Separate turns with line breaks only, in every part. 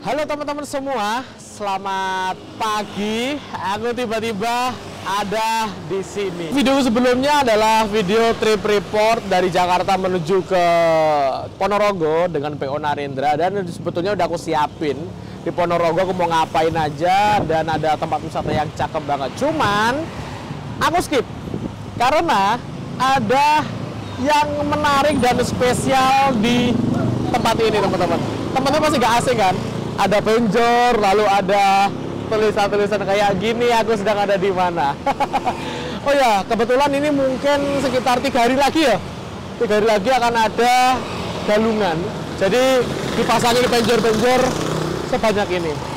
Halo teman-teman semua, selamat pagi. Aku tiba-tiba ada di sini. Video sebelumnya adalah video trip report dari Jakarta menuju ke Ponorogo dengan PO Narendra, dan sebetulnya udah aku siapin di Ponorogo aku mau ngapain aja, dan ada tempat wisata yang cakep banget. Cuman aku skip karena ada yang menarik dan spesial di tempat ini, teman-teman. Teman-teman pasti gak asing kan? Ada penjor, lalu ada tulisan-tulisan kayak gini, aku sedang ada di mana. Oh ya, kebetulan ini mungkin sekitar 3 hari lagi ya. 3 hari lagi akan ada galungan. Jadi dipasangin penjor-penjor sebanyak ini.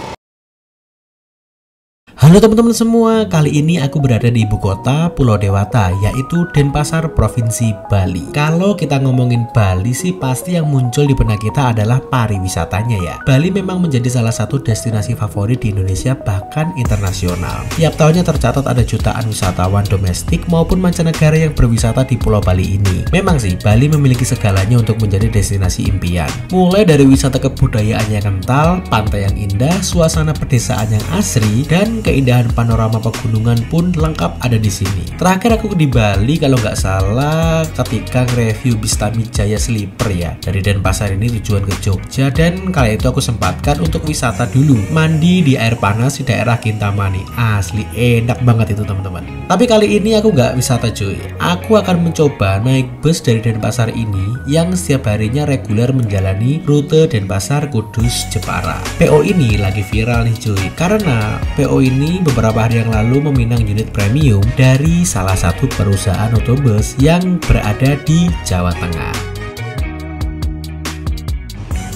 Halo teman-teman semua, kali ini aku berada di ibu kota Pulau Dewata, yaitu Denpasar, Provinsi Bali. Kalau kita ngomongin Bali sih pasti yang muncul di benak kita adalah pariwisatanya ya. Bali memang menjadi salah satu destinasi favorit di Indonesia, bahkan internasional. Tiap tahunnya tercatat ada jutaan wisatawan domestik maupun mancanegara yang berwisata di Pulau Bali ini. Memang sih, Bali memiliki segalanya untuk menjadi destinasi impian. Mulai dari wisata kebudayaan yang kental, pantai yang indah, suasana pedesaan yang asri, dan keindahan panorama pegunungan pun lengkap ada di sini. Terakhir aku di Bali kalau nggak salah ketika nge-review bis Tamijaya Sleeper ya. Dari Denpasar ini tujuan ke Jogja, dan kali itu aku sempatkan untuk wisata dulu, mandi di air panas di daerah Kintamani. Asli enak banget itu teman-teman. Tapi kali ini aku nggak wisata cuy. Aku akan mencoba naik bus dari Denpasar ini yang setiap harinya reguler menjalani rute Denpasar, Kudus, Jepara. PO ini lagi viral nih cuy, karena PO ini beberapa hari yang lalu meminang unit premium dari salah satu perusahaan otobus yang berada di Jawa Tengah.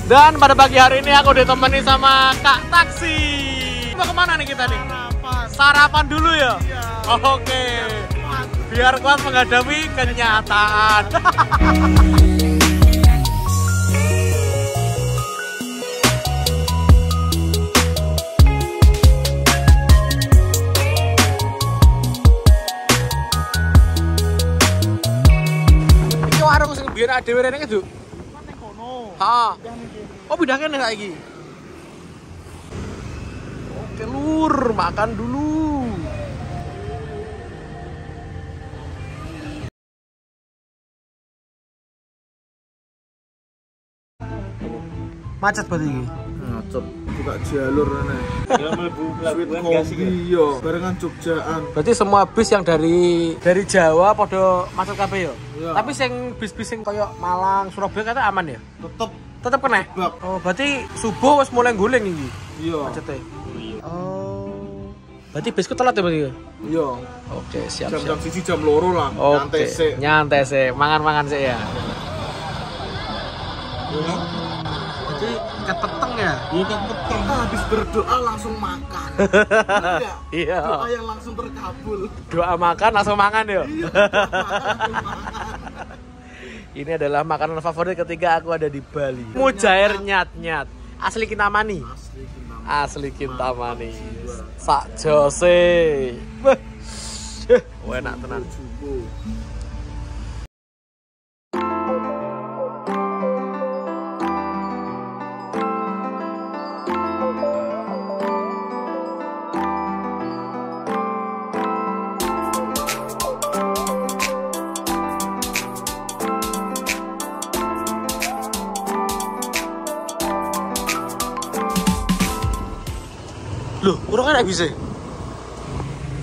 Dan pada pagi hari ini aku ditemani sama Kak Taksi. Mau kemana nih kita nih? Sarapan dulu ya? Iya. Oke. Biar kuat menghadapi kenyataan. Warung sing biyen dhewe rene iki, Duk.
Nang kono.
Ha. Oh, pindah kene saiki. Oke, Lur, makan dulu. Macet berarti iki.
Macet, buka jalur rene. Ya mlebu pelabuhan gas iki. Iya, barengan Jogjaan.
Berarti semua bis yang dari Jawa pada macet kabeh ya?
Iya.
Tapi sing bis-bis sing koyo Malang, Surabaya kata aman ya? Tetep kena. Oh, berarti subuh wis mulai guling iki.
Iya.
Macete. Oh. Berarti bisku telat ya berarti?
Iya.
Oke, siap.
Jam-jam 1 jam 2 lah.
Oke. Nyantai sih, mangan-mangan sih ya.
Ya.
Jadi keteng ya?
Iya, keteng. Habis berdoa langsung makan.
Iya.
Doa yang langsung terkabul.
Doa makan langsung mangan ya?
Iya, langsung makan.
Ini adalah makanan favorit ketika aku ada di Bali. Mujair nyat-nyat. Asli Kintamani. Asli Kintamani. Sak jose. Enak tenan. Loh, kurang kan bisa.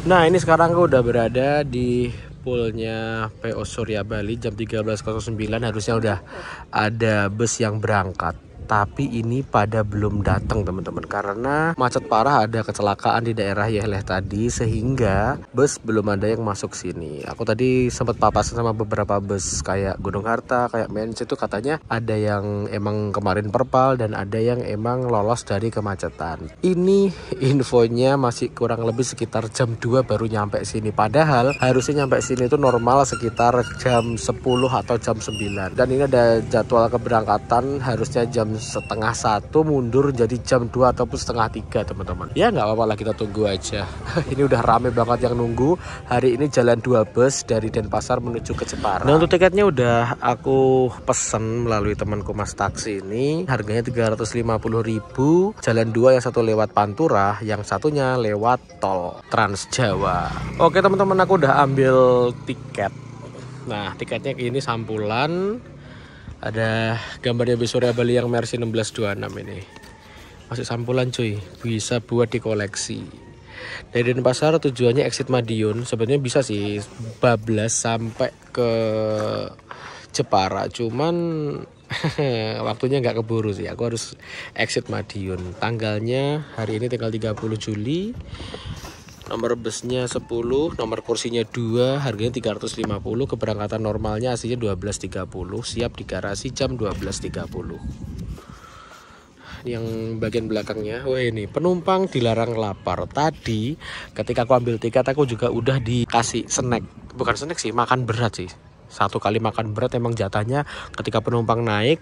Nah, ini sekarang aku udah berada di poolnya PO Surya Bali jam 13.09. Harusnya udah ada bus yang berangkat. Tapi ini pada belum datang teman-teman, karena macet parah, ada kecelakaan di daerah Yehleh tadi sehingga bus belum ada yang masuk sini. Aku tadi sempat papasan sama beberapa bus kayak Gunung Harta, kayak Menc, itu katanya ada yang emang kemarin perpal dan ada yang emang lolos dari kemacetan. Ini infonya masih kurang lebih sekitar jam 2 baru nyampe sini, padahal harusnya nyampe sini itu normal sekitar jam 10 atau jam 9. Dan ini ada jadwal keberangkatan harusnya jam setengah 1 mundur jadi jam 2 ataupun setengah 3 teman-teman. Ya nggak apa-apa lah, kita tunggu aja. Ini udah rame banget yang nunggu. Hari ini jalan 2 bus dari Denpasar menuju ke Jepara. Nah untuk tiketnya udah aku pesen melalui temanku Mas Taksi ini. Harganya 350.000. Jalan 2, yang satu lewat Pantura, yang satunya lewat tol Trans Jawa. Oke teman-teman, aku udah ambil tiket. Nah tiketnya ini sampulan. Ada gambarnya bus Surya Bali yang Mercy 1626 ini. Masih sampulan cuy, bisa buat dikoleksi. Dari Denpasar tujuannya exit Madiun. Sebenarnya bisa sih bablas sampai ke Jepara, cuman waktunya nggak keburu sih. Aku harus exit Madiun. Tanggalnya hari ini tanggal 30 Juli. Nomor busnya 10, nomor kursinya 2, harganya 350, keberangkatan normalnya aslinya 12.30, siap di garasi jam 12.30. Yang bagian belakangnya, wah ini penumpang dilarang lapar. Tadi ketika aku ambil tiket aku juga udah dikasih snack, bukan snack sih, makan berat sih. 1 kali makan berat emang jatahnya ketika penumpang naik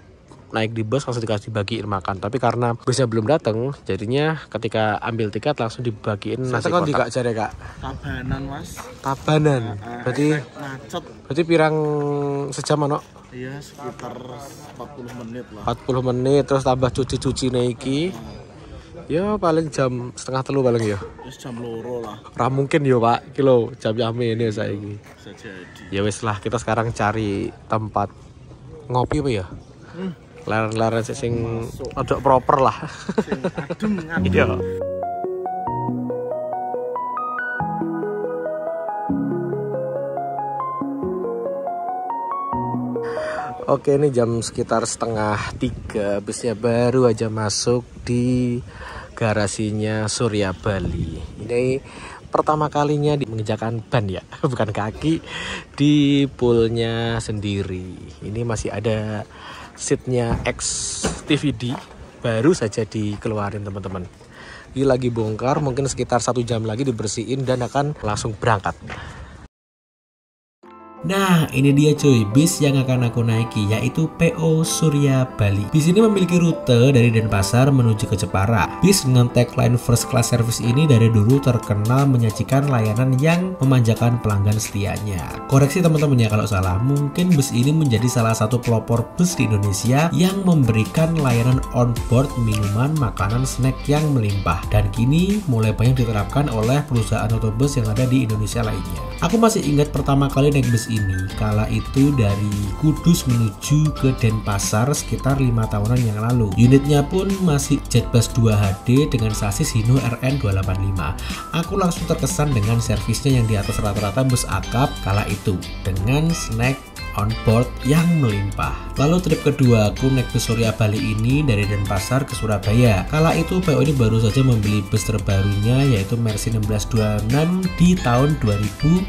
di bus langsung dikasih bagiin makan. Tapi karena busnya belum datang, jadinya ketika ambil tiket langsung dibagiin nasi kotak. Tidak cari kak?
Tabanan mas.
Tabanan. Berarti pirang sejam ano?
Iya sekitar 40 menit lah.
40 menit terus tambah cuci naiki. Ya paling jam setengah 3 paling ya.
Terus jam 2 lah.
Ora mungkin yo Pak, kilo jam yame ini saiki.
Bisa jadi.
Ya wes lah, kita sekarang cari tempat ngopi apa ya? Laren-laren sing rodok proper lah.
Sing adem.
Iya. Oke, ini jam sekitar 2:30, busnya baru aja masuk di garasinya Surya Bali. Ini pertama kalinya menginjakan ban ya, bukan kaki, di poolnya sendiri. Ini masih ada seatnya XTVD, baru saja dikeluarin teman-teman. Ini lagi bongkar, mungkin sekitar 1 jam lagi dibersihin dan akan langsung berangkat.
Nah, ini dia cuy, bis yang akan aku naiki, yaitu PO Surya Bali. Bis ini memiliki rute dari Denpasar menuju ke Jepara. Bis dengan tagline First Class Service ini dari dulu terkenal menyajikan layanan yang memanjakan pelanggan setianya. Koreksi teman-teman ya kalau salah, mungkin bus ini menjadi salah satu pelopor bus di Indonesia yang memberikan layanan on-board minuman, makanan, snack yang melimpah. Dan kini mulai banyak diterapkan oleh perusahaan otobus yang ada di Indonesia lainnya. Aku masih ingat pertama kali naik bus ini, kala itu dari Kudus menuju ke Denpasar sekitar 5 tahunan yang lalu. Unitnya pun masih Jetbus 2 HD dengan sasis Hino RN285. Aku langsung terkesan dengan servisnya yang di atas rata-rata bus akap kala itu, dengan snack on board yang melimpah. Lalu trip kedua aku naik bus Surya Bali ini dari Denpasar ke Surabaya. Kala itu PO ini baru saja membeli bus terbarunya yaitu Mercy 1626 di tahun 2020.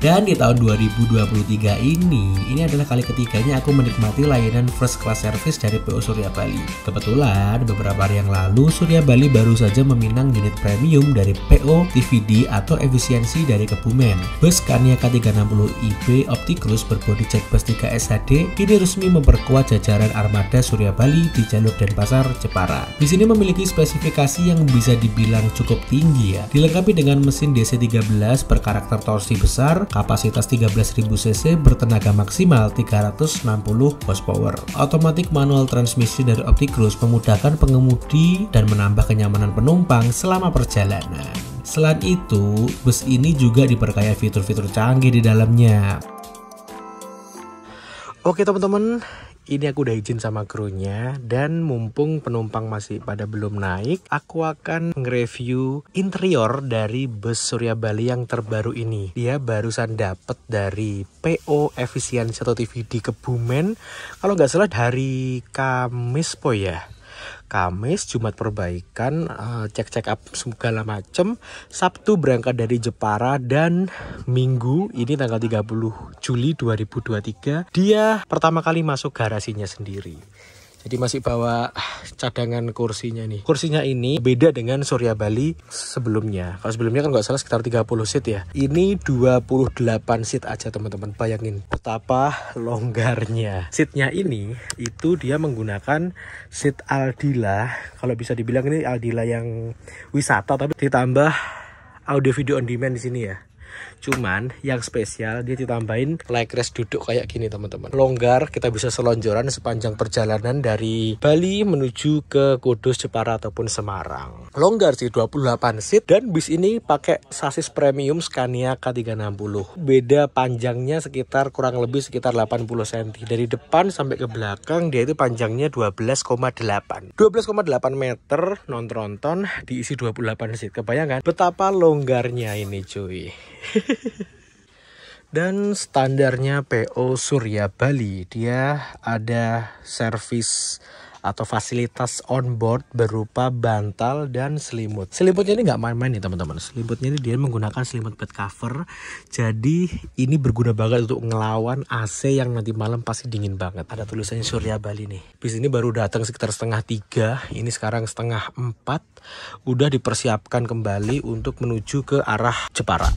Dan di tahun 2023 ini adalah kali ketiganya aku menikmati layanan first class service dari PO Surya Bali. Kebetulan beberapa hari yang lalu Surya Bali baru saja meminang unit premium dari PO TVD atau efisiensi dari Kebumen. Bus Scania K360IB Opticruise berbodi Jetbus 3 SHD ini resmi memperkuat jajaran armada Surya Bali di jalur Denpasar Jepara. Di sini memiliki spesifikasi yang bisa dibilang cukup tinggi ya. Dilengkapi dengan mesin DC13 berkarakter torsi besar, kapasitas 13.000 cc, bertenaga maksimal 360 horsepower. Automatic manual transmisi dari Opticruise memudahkan pengemudi dan menambah kenyamanan penumpang selama perjalanan. Selain itu, bus ini juga diperkaya fitur-fitur canggih di dalamnya.
Oke teman-teman, ini aku udah izin sama krunya, dan mumpung penumpang masih pada belum naik, aku akan nge-review interior dari bus Surya Bali yang terbaru ini. Dia barusan dapet dari PO Efisiensi atau TVD Kebumen, kalau nggak salah hari Kamis po ya. Kamis, Jumat perbaikan, cek-cek up segala macem. Sabtu berangkat dari Jepara, dan Minggu ini tanggal 30 Juli 2023 dia pertama kali masuk garasinya sendiri. Jadi masih bawa cadangan kursinya nih. Kursinya ini beda dengan Surya Bali sebelumnya. Kalau sebelumnya kan nggak salah sekitar 30 seat ya. Ini 28 seat aja teman-teman. Bayangin betapa longgarnya. Seatnya ini itu dia menggunakan seat Aldila. Kalau bisa dibilang ini Aldila yang wisata, tapi ditambah audio video on demand di sini ya. Cuman yang spesial dia ditambahin leg rest duduk kayak gini teman-teman. Longgar, kita bisa selonjoran sepanjang perjalanan dari Bali menuju ke Kudus, Jepara ataupun Semarang. Longgar sih, 28 seat, dan bis ini pakai sasis premium Scania K360. Beda panjangnya sekitar kurang lebih sekitar 80 cm. Dari depan sampai ke belakang dia itu panjangnya 12,8 meter nonton diisi 28 seat. Kebayangkan betapa longgarnya ini cuy. Dan standarnya PO Surya Bali, dia ada servis atau fasilitas on board berupa bantal dan selimut. Selimutnya ini nggak main-main nih teman-teman. Selimutnya ini dia menggunakan selimut bed cover. Jadi ini berguna banget untuk ngelawan AC yang nanti malam pasti dingin banget. Ada tulisannya Surya Bali nih. Bis ini baru datang sekitar 2:30. Ini sekarang 3:30. Udah dipersiapkan kembali untuk menuju ke arah Jepara.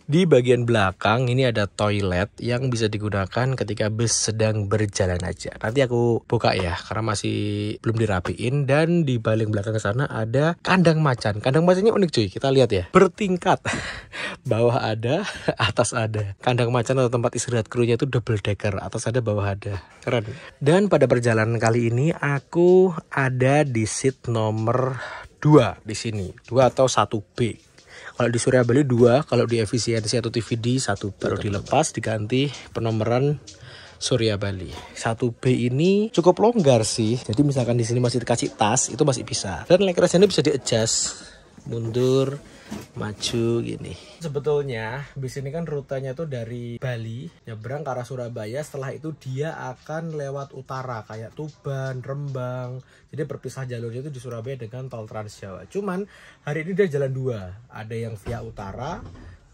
Di bagian belakang ini ada toilet yang bisa digunakan ketika bus sedang berjalan aja. Nanti aku buka ya karena masih belum dirapiin. Dan di paling belakang sana ada kandang macan. Kandang macannya unik cuy, kita lihat ya. Bertingkat. Bawah ada, atas ada. Kandang macan atau tempat istirahat krunya itu double decker. Atas ada, bawah ada. Keren. Dan pada perjalanan kali ini aku ada di seat nomor 2 di sini. 2 atau 1B. Kalau di Surya Bali 2, kalau di efisiensi atau TVD 1 baru dilepas diganti penomoran Surya Bali. 1B ini cukup longgar sih. Jadi misalkan di sini masih dikasih tas itu masih bisa. Dan leg rest-nya bisa di-adjust, mundur, maju gini. Sebetulnya bis ini kan rutenya tuh dari Bali nyebrang ke arah Surabaya. Setelah itu dia akan lewat utara kayak Tuban, Rembang. Jadi berpisah jalurnya itu di Surabaya dengan tol Trans Jawa. Cuman hari ini dia jalan 2. Ada yang via utara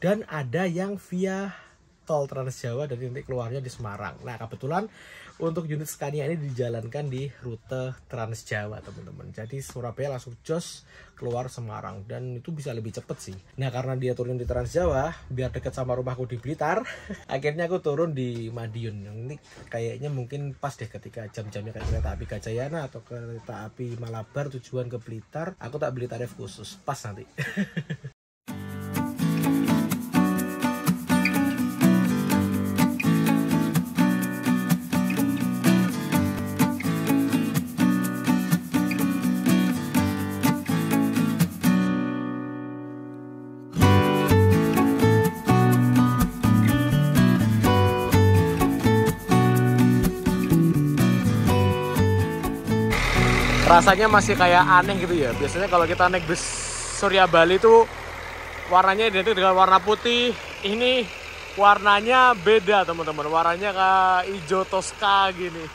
dan ada yang via tol Trans Jawa dan titik keluarnya di Semarang. Nah kebetulan untuk unit Scania ini dijalankan di rute Trans Jawa teman-teman. Jadi Surabaya langsung jos keluar Semarang dan itu bisa lebih cepet sih. Nah karena dia turun di Trans Jawa biar deket sama rumahku di Blitar, akhirnya aku turun di Madiun. Ini kayaknya mungkin pas deh ketika jam-jamnya kayak kereta api Gajayana atau kereta api Malabar tujuan ke Blitar. Aku tak beli tarif khusus, pas nanti. Rasanya masih kayak aneh gitu ya. Biasanya kalau kita naik bus Surya Bali tuh warnanya identik dengan warna putih. Ini warnanya beda teman-teman. Warnanya kayak hijau toska gini.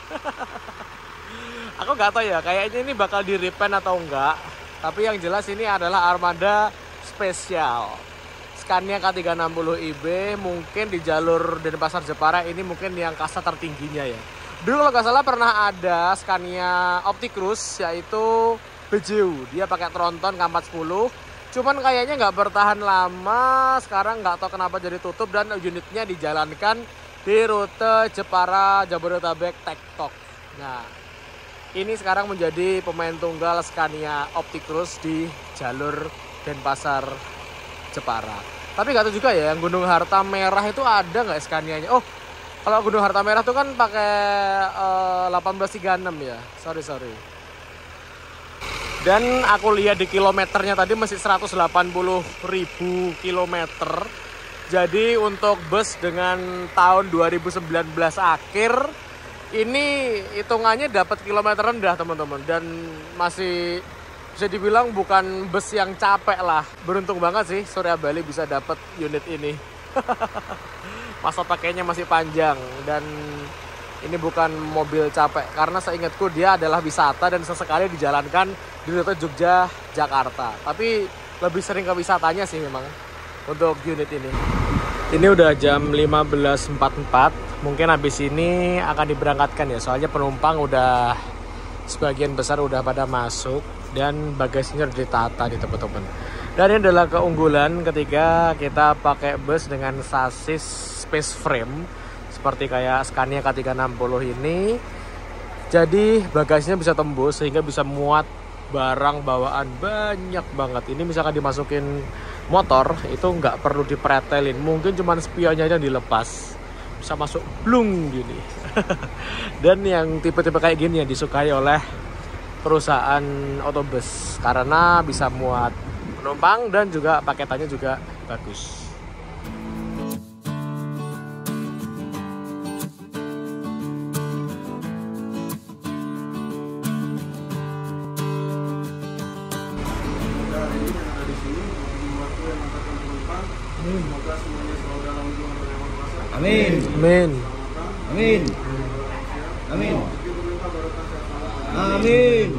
Aku nggak tahu ya, kayaknya ini bakal di repaint atau enggak. Tapi yang jelas ini adalah armada spesial Scania K360 IB. Mungkin di jalur Denpasar Jepara ini mungkin yang kasta tertingginya ya. Dulu kalau nggak salah pernah ada Scania Opticruise yaitu BJU. Dia pakai tronton K410. Cuman kayaknya nggak bertahan lama. Sekarang nggak tahu kenapa jadi tutup dan unitnya dijalankan di rute Jepara Jabodetabek Tektok. Nah, ini sekarang menjadi pemain tunggal Scania Opticruise di jalur Denpasar Jepara. Tapi nggak tahu juga ya, yang Gunung Harta Merah itu ada nggak Scania-nya? Oh, kalau Gunung Harta Merah tuh kan pakai 1836 ya. Sorry. Dan aku lihat di kilometernya tadi masih 180.000 kilometer. Jadi untuk bus dengan tahun 2019 akhir ini hitungannya dapat kilometer rendah teman-teman. Dan masih bisa dibilang bukan bus yang capek lah. Beruntung banget sih Surya Bali bisa dapat unit ini. Masa pakainya masih panjang dan ini bukan mobil capek karena seingatku dia adalah wisata dan sesekali dijalankan di rute Jogja Jakarta. Tapi lebih sering ke wisatanya sih memang untuk unit ini. Ini udah jam 15.44. mungkin habis ini akan diberangkatkan ya, soalnya penumpang udah sebagian besar udah pada masuk dan bagasinya udah ditata nih teman-teman. Dan ini adalah keunggulan ketika kita pakai bus dengan sasis space frame seperti kayak Scania K360 ini. Jadi bagasinya bisa tembus sehingga bisa muat barang bawaan banyak banget. Ini misalkan dimasukin motor itu nggak perlu dipretelin, mungkin cuman spionnya aja dilepas, bisa masuk blung gini. Dan yang tipe-tipe kayak gini yang disukai oleh perusahaan otobus karena bisa muat penumpang dan juga paketannya juga bagus.
Semoga semuanya selalu dalam lindungan dari Yang Maha Kuasa.
Amin.
Amin.
Amin. Amin. Amin.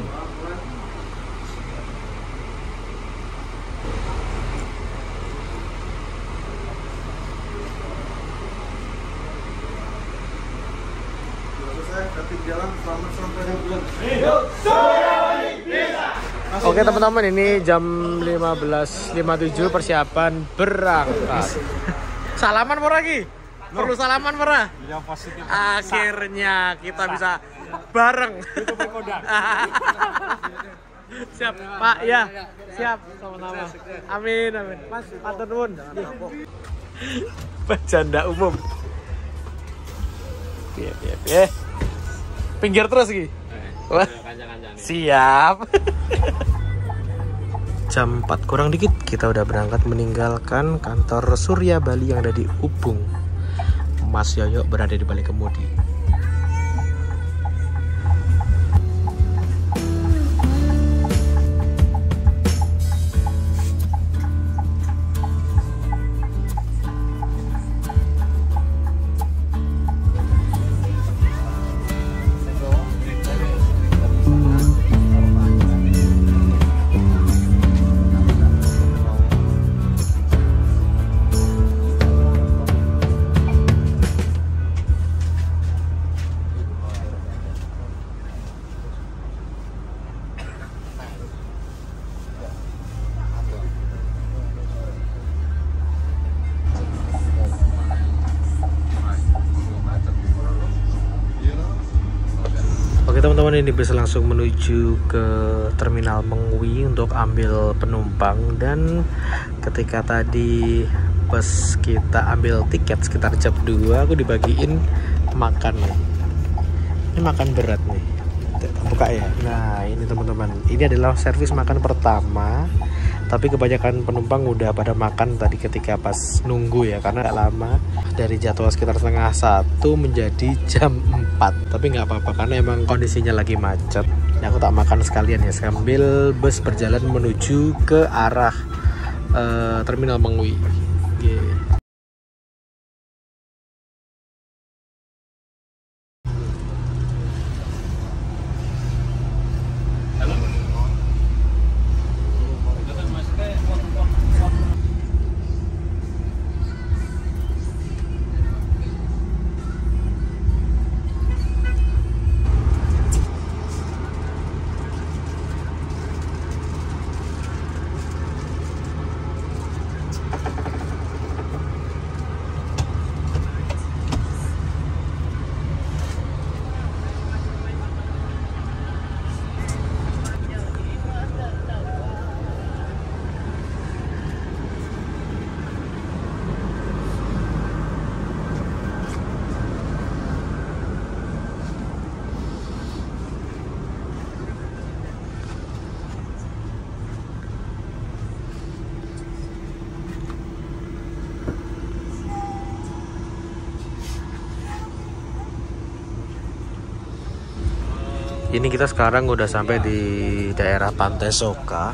Selesai, tertib jalan, selamat sampai tujuan.
Oke teman-teman, ini jam 15.57 persiapan berangkat. Salaman pernah lagi? Perlu salaman pernah? Akhirnya kita bisa bareng. Siap Pak, ya siap sama-sama. Amin amin. Mas, matur nuwun. Bercanda umum. Pinggir terus Ki. Wah, siap. Jam 4 kurang dikit kita udah berangkat meninggalkan kantor Surya Bali yang ada di Ubung. Mas Yoyo berada di balik kemudi. Teman-teman, ini bisa langsung menuju ke Terminal Mengwi untuk ambil penumpang. Dan ketika tadi pas kita ambil tiket sekitar jam 2, aku dibagiin makan nih. Ini makan berat nih, buka ya. Nah ini teman-teman, ini adalah servis makan pertama, tapi kebanyakan penumpang udah pada makan tadi ketika pas nunggu ya, karena gak lama, dari jadwal sekitar setengah 1 menjadi jam 4. Tapi nggak apa-apa karena emang kondisinya lagi macet. Nah, aku tak makan sekalian ya sambil bus berjalan menuju ke arah Terminal Mengwi. Ini kita sekarang udah sampai di daerah Pantai Soka.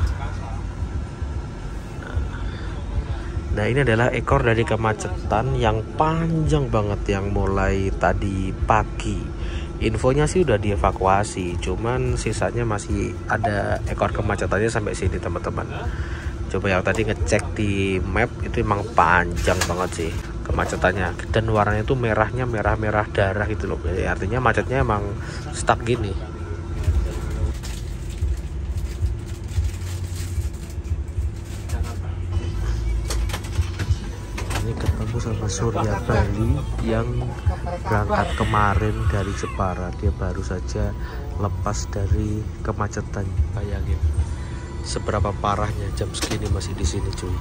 Nah ini adalah ekor dari kemacetan yang panjang banget yang mulai tadi pagi. Infonya sih udah dievakuasi, cuman sisanya masih ada ekor kemacetannya sampai sini teman-teman. Coba yang tadi ngecek di map itu emang panjang banget sih
kemacetannya, dan warnanya itu merahnya merah darah gitu loh. Jadi artinya macetnya emang stuck gini. Ini ketemu sama Surya Bali yang berangkat kemarin dari Jepara. Dia baru saja lepas dari kemacetan. Bayangin seberapa parahnya, jam segini masih di sini cuy.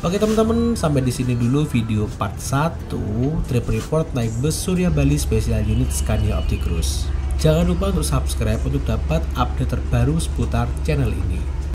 Oke teman-teman, sampai di sini dulu video part 1 trip report naik bus Surya Bali Special Unit Scania Opticruise. Jangan lupa untuk subscribe untuk dapat update terbaru seputar channel ini.